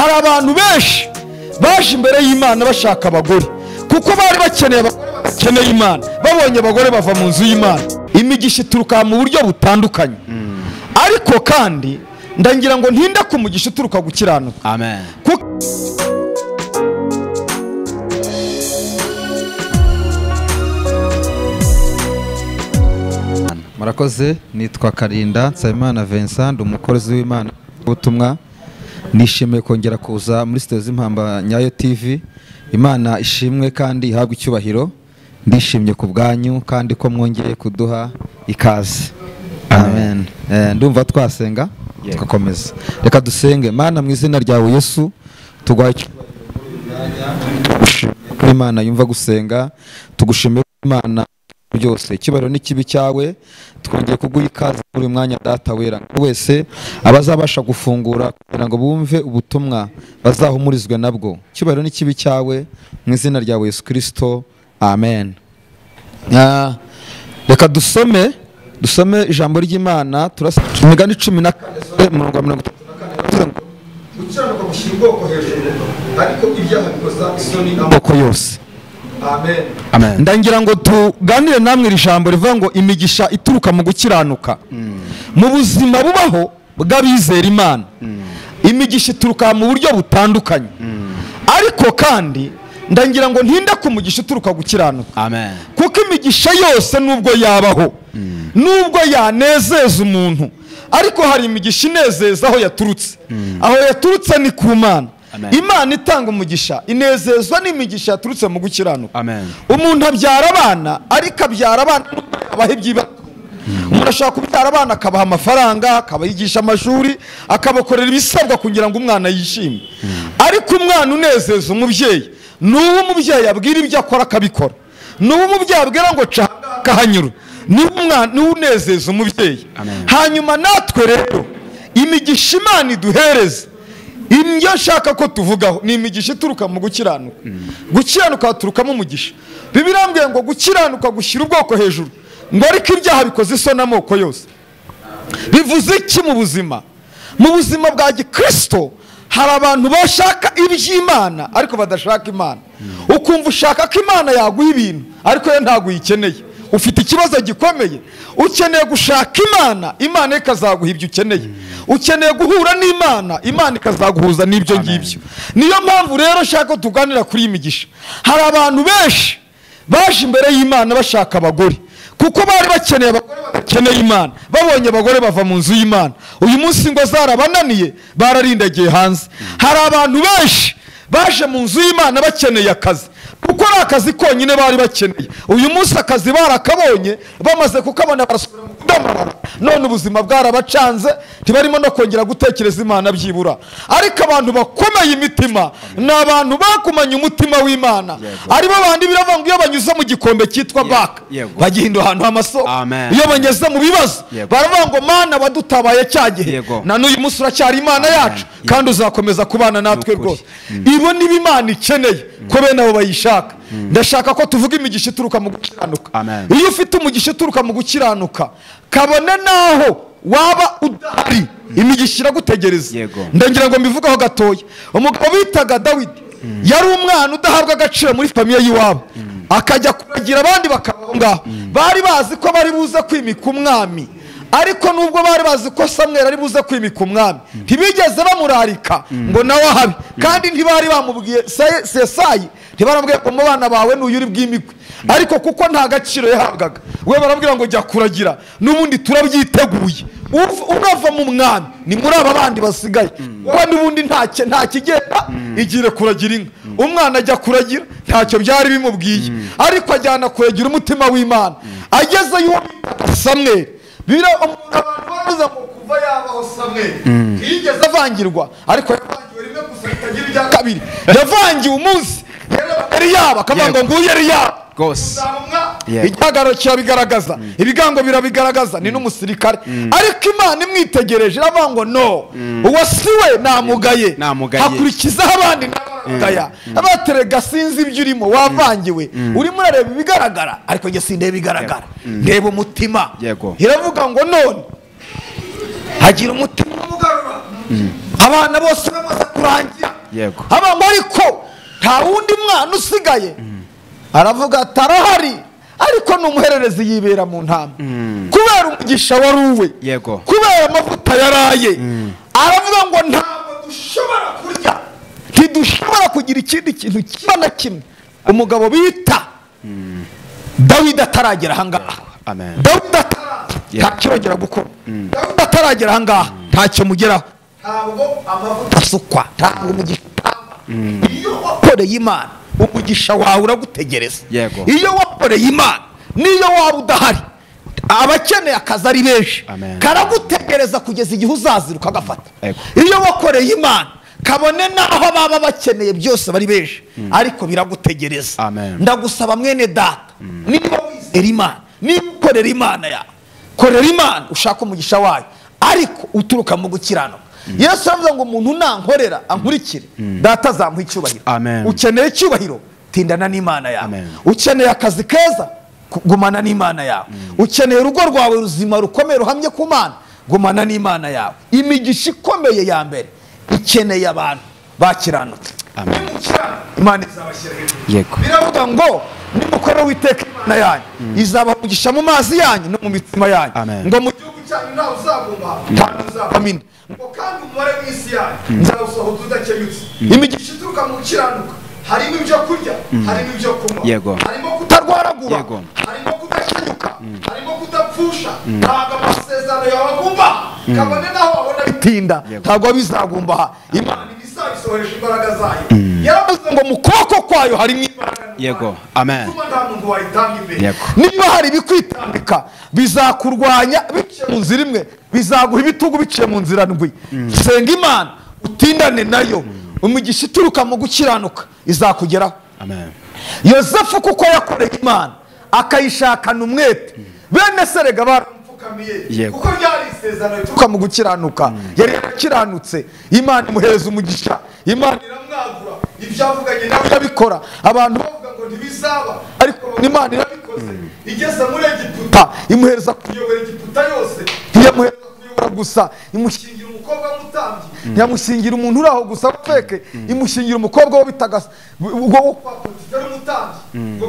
hari abantu benshi baje imbere y'Imana bashaka abagore kuko bari bakeneye abagore bakeneye Imana, babonye abagore bava mu nzu y'Imana. Imigisha ituruka mu buryo butandukanye, ariko kandi ndangira ngo ntinde ku mugisha uturuka gukiranuka. Amen. Murakoze, nitwa Karinda Nsabimana Vincent, umukozi w'Imana ubutumwa. Nishimiye kongera kuza muri studio z'Impamba Nyayo TV. Imana ishimwe kandi ihabwe icyubahiro. Ndishimye ku bwanyu kandi ko mwongeye kuduha ikaze. Amen. Ndumva twasenga tugakomeza. Reka dusenge. Mana, mu izina ryawe Yesu, tugwaye Imana yumva gusenga, tugushimira Imana byose. Icyubahiro n'ikibi cyawe, twongeye kuguha ikaze muri mwanya data wera. Wese abazabasha gufungura kugira ngo bumve ubutumwa bazahumurizwe nabwo. Icyubahiro n'ikibi cyawe mu izina ryawe Yesu Kristo. Amen. Reka dusome ijambo ry'Imana. Imigani 14:34. Gukiranuka gushyira ubwoko hejuru, ariko ibyaha bikoza isoni amoko yose. Amen. Amen. Ndangira ngo tuganire namwe iri jambo rivuga ngo imigisha ituruka mu gukiranuka. Mu buzima bubaho bw'abizera Imana, imigisha ituruka mu buryo butandukanye, ariko kandi ndangira ngo ntinde ku mugisha uturuka gukiranuka. Amen. Kuko imigisha yose nubwo yabaho, nubwo yanezeza umuntu, ariko hari imigisha inezeza aho yaturutse. Aho yaturutse ni ku Mana. Imana itanga umugisha inezezwa n'imigisha yaturutse mu gukiranuka. Amen. Umuntu abyara abana, ariko abyara abana abaha iby'ibanze. Umuntu ashaka kubyara abana akabaha amafaranga, akabayigisha amashuri, akabakorera ibisabwa kugira ngo umwana yishime. Ariko umwana unezeza umubyeyi, n'uwo umubyeyi abwira ibyo akora akabikora, n'uwo umubyeyi abwira ngo canga akahanyura, ni unezeza umubyeyi. Hanyuma natwe rero imigisha Imana iduhereza, imyo nshaka ko tuvugaho ni imigisha ituruka mu gukiranuka. Gukiranuka haturukamo umugisha. Bibiliya irambwira ngo gukiranuka gushyira ubwoko hejuru, ngo ariko ibyaha bikoze isoni amoko yose. Bivuze iki mu buzima? Mu buzima bwa gikristo hari abantu bashaka iby'Imana ariko badashaka Imana. Ukumva ushaka ko Imana yaguha ibintu ariko yo ntago uyikeneye. Ufite ikibazo gikomeye, ukeneye gushaka Imana, Imana ikazaguha ibyo ukeneye. Ukeneye guhura n'Imana, Imana ikazaguhuza n'ibyo ngibyo. Niyo mpamvu rero nshaka tuganira kuri imigisha. Hari abantu benshi baje imbere y'Imana bashaka abagore kuko bari bakeneye abagore bakeneye Imana, babonye abagore bava mu nzu y'Imana. Uyu munsi ngo zarabananiye, bararindagiye hanze. Hari abantu benshi baje mu nzu y'Imana bakeneye akazi kuko ari akazi konyine bari bakeneye. Uyu munsi akazi barakabonye, bamaze kukabona barasubira mu kudamarara. None ubuzima bwarabacanze, ntibarimo no kongera gutekereza Imana byibura. Ariko abantu bakomeye imitima ni abantu bakumanye umutima w'Imana. Ari bo bandi biravuga ngo iyo banyuze mu gikombe cyitwa baka bagihinda ahantu h'amasoko. Iyo banyeze mu bibazo baravuga ngo Mana wadutabaye cyagihe, na n'uyu munsi uracyari Imana yacu kandi uzakomeza kubana natwe rwose. Ibo ni Imana ikeneye ko bene abo bayishaka. Ndashaka ko tuvuga imigisha ituruka mu gukiranuka. Iyo ufite umugisha uturuka mu gukiranuka, kabone naho waba udahari, imigisha iragutegereza. Ndangira ngo mbivugaho gatoya. Umugabo bitaga Dawidi yari umwana udahabwa agaciro muri famiye y'iwabo, akajya kuragira abandi bakabaho ngaho. Bari bazi ko bari buze kwimika umwami, ariko nubwo bari bazi ko Samweli ari buze kwimika umwami, ntibigeze bamurarika ngo nawe ahabe. Kandi ntibari bamubwiye Yesayi, ntibarambwiye ko mu bana bawe n'uyu uri bwimikwe. Ariko kuko nta gaciro yahabwaga, we barambwira ngo jya kuragira, n'ubundi turabyiteguye. Urava mu mwami ni muri aba bandi basigaye, wowe n'ubundi nta kigenda, igire kuragira inka. Umwana ajya kuragira, ntacyo byari bimubwiye, ariko ajyana kuragira umutima w'Imana. Ageze y'uwo Samweli, bira abantu bavuze ngo kuva yabaho Samweli yigeze avangirwa, ariko yavangiwe rimwe gusa itagira ibya kabiri. Yavangiwe umunsi yari yaba akavuga ngo nguye yari yaba gose. Igihagararo kirabigaragaza, ibigango birabigaragaza, ni n'umusirikare. Ariko Imana imwitegereje iravuga ngo no, uwo siwe namugaye, hakurikizaho abandi n'abagaya. Abaterega sinzi ibyo urimo, wavangiwe, urimo urareba ibigaragara, ariko njye sindeba ibigaragara, ndeba umutima. Iravuga ngo none hagira umutima umugarura. Abana bose bamaze kurangira, yego abamo ariko nta wundi mwana usigaye aravuga ati arahari ariko n'umuhererezi yibera mu ntama kubera umugisha wari uwe yego kubera amavuta yaraye aravuga ngo ntabwo dushobora kurya ntidushobora kugira ikindi kintu kiba na kimwe umugabo bita Dawidi ataragera ahangaha Dawidi ntacyongera gukora Dawidi ataragera ahangaha ntacyo mugeraho ntabwo amavuta asukwa ntabwo umugisha iyo wakoreye Imana umugisha wawe uragutegereza iyo wakoreye Imana niyo waba udahari abakeneye akazi ari benshi karagutegereza kugeza igihe uzazira ukagafata iyo wakoreye Imana kabone naho baba bakeneye byose bari benshi ariko biragutegereza ndagusaba mwene data niba wizera Imana niba ukorera Imana yawe korera Imana ushaka umugisha wayo ariko uturuka mu gukiranuka Yesu aravuga ngo umuntu nankorera ankurikire data azamuha icyubahiro ukeneye icyubahiro tindana n'Imana yawe ukeneye akazi keza gumana n'Imana yawe ukeneye urugo rwawe ruzima rukomeye ruhamye ku Mana gumana n'Imana yawe imigisha ikomeye ya mbere ikeneye abantu bakiranutse Imana izabashyira hejuru biravuga ngo nimukora witeka Imana yanyu izabamugisha mu mazi yanyu no mu mitima yanyu ngo mu gihugu cyanyu ntawe uzagumba ntawe uzabamina ngo kandi umubare w'isi yanyu nzawusohoza udakenyutse imigisha ituruka mu gukiranuka harimo ibyo kurya harimo ibyo kunywa harimo kutarwaragura harimo kudashanyuka harimo kudapfusha ntabwo amasezerano yawe agumba kabone naho wabona bitinda ntabwo bizagumba Imana ibisohoresha imbaraga zayo yaravuze ngo mu kuboko kwayo harimo imbaraga nta muntu wayitanga imbere niba hari ibikwitambika bizakurwanya biciye mu nzira imwe bizaguha ibitugu biciye mu nzira ndwi senga Imana utindane nayo umugisha ituruka mu gukiranuka izakugeraho Yosefu kuko yakoreye Imana akayishakana umwete bene serega baramupfukamiye kuko ryari isezerano rituruka mu gukiranuka yari yarakiranutse Imana imuhereza umugisha Imana iramwagura ibyo avuganye nawe yabikora abantu bavuga ngo ntibizaba ariko Imana irabikoze igeze muri Egiputa imuhereza kuyobora Egiputa yose ntiyamuhereza kuyobora gusa imushingira umukobwa w'umutambyi ntiyamushingira umuntu uraho gusa peke imushingira umukobwa wo bitagasa wo kwa Potifari umutambyi ngo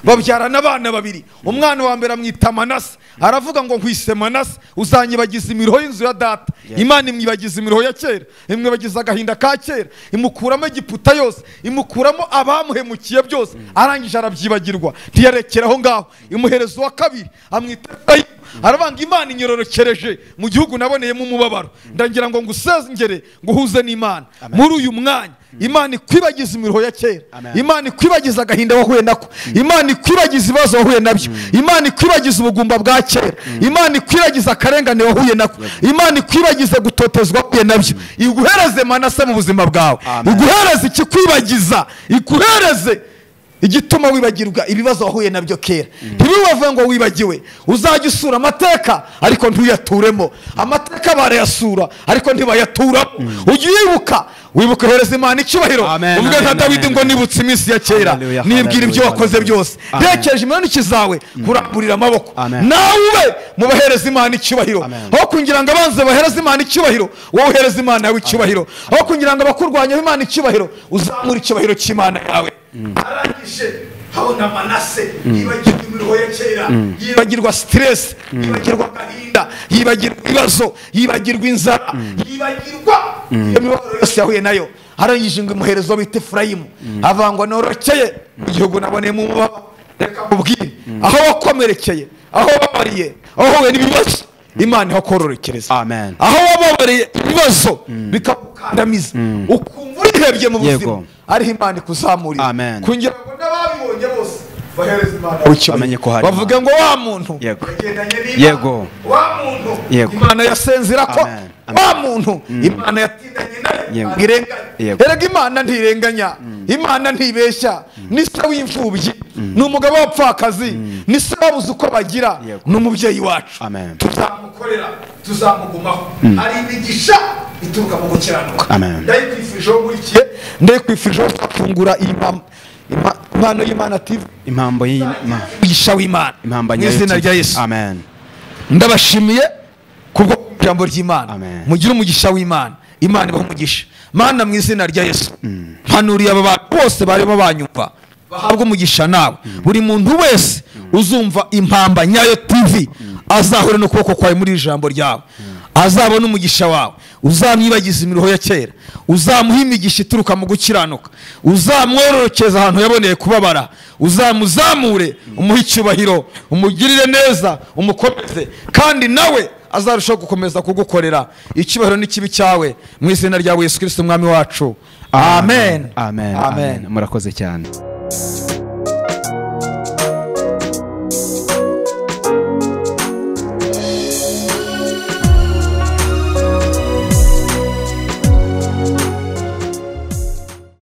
babyarana abana babiri umwana wa mbere amwita Manase aravuga ngo nkwise Manase uzanyibagiza imiruho y'inzu ya data Imana imwibagiza imiruho ya kera imwibagiza agahinda ka kera imukuramo Egiputa yose imukuramo abamuhemukiye byose arangije arabyibagirwa ntiyarekeraho ngaho imuhereza uwa kabiri amwita Efurayimu arabanga Imana inyororokereje mu gihugu naboneyemo umubabaro ndagira ngo ngusezengere nguhuze n'Imana muri uyu mwanya Imana ikwibagiza imiruho ya kera Imana ikwibagiza agahinda wahuye nako Imana ikwibagiza ibibazo wahuye nabyo Imana ikwibagiza ubugumba bwa kera Imana ikwibagiza akarengane wahuye nako Imana ikwibagiza gutotezwa wahuye nabyo iguhereze Manase mu buzima bwawe iguhereze ikikwibagiza iguhereze igituma wibagirwa ibibazo wahuye nabyo kera ntibibavuye ngo wibagiwe uzajya usura amateka ariko ntuyaturemo amateka barayasura ariko ntibayaturamo ujye wibuka hereza Imana icyubahiro uvuge nka Dawidi ngo nibutse iminsi ya kera nibwira ibyo wakoze byose ntekereje iminsi zawe kuramburira amaboko nawe mubahereza Imana icyubahiro aho kugira ngo abanze bahereza Imana icyubahiro wowe uhereza Imana yawe icyubahiro aho kugira ngo abakurwanya Imana icyubahiro uzamura icyubahiro cy'Imana yawe arangije habona Manase yibagirwa imiruho ya kera yibagirwa stress yibagirwa agahinda yibagirwa ibibazo yibagirwa inzara yibagirwa imibabaro yose yahuye nayo arangije ngo imuherezo bita Efurayimu avangwa norokeye igihugu naboneyemo umubabaro reka mubwire aho wakomerekeye aho wabariye aho huye n'ibibazo Imana ihakororokereza aho wababariye ibibazo bikagukandamiza ukumva urihebye mu buzima ariho Imana ikuzamurira kugira ngo n'ababibonye bose bahereza Imana bavuga ngo wa muntu yagendanye n'Imana wa muntu Imana yasenzera ko wa muntu Imana yatindanye nayo irenganya erega Imana ntirenganya Imana ntibeshya ni se w'imfubyi ni umugabo w'abapfakazi ni se wabuze uko bagira ni umubyeyi wacu tuzamukorera tuzamugumaho ari imigisha ituruka mu gukiranuka ndayikwifurije wo nkurikiye ndayikwifurije wo gufungura impano y'Imana TV impambo y'umugisha w'Imana mu izina rya Yesu ndabashimiye kubwo ijambo ry'Imana mugire umugisha w'Imana Imana ibahe umugisha. Mana mu izina rya Yesu mpanuriye aba bantu bose barimo banyumva bahabwa umugisha nawe. Buri muntu wese uzumva Impamba Nyayo TV azahure no kuboko kwawe muri ijambo ryawe, azabona umugisha wawe, uzamwibagiza imiruho ya kera, uzamuha imigisha ituruka mu gukiranuka, uzamwororokeza ahantu yaboneye kubabara, uzamuzamure, umuhe icyubahiro, umugirire neza, umukomeze, kandi nawe azarushaho gukomeza kugukorera. Icyubahiro n'ikibi cyawe mu izina rya Yesu Kristo umwami wacu. Amen. Amen. Murakoze cyane.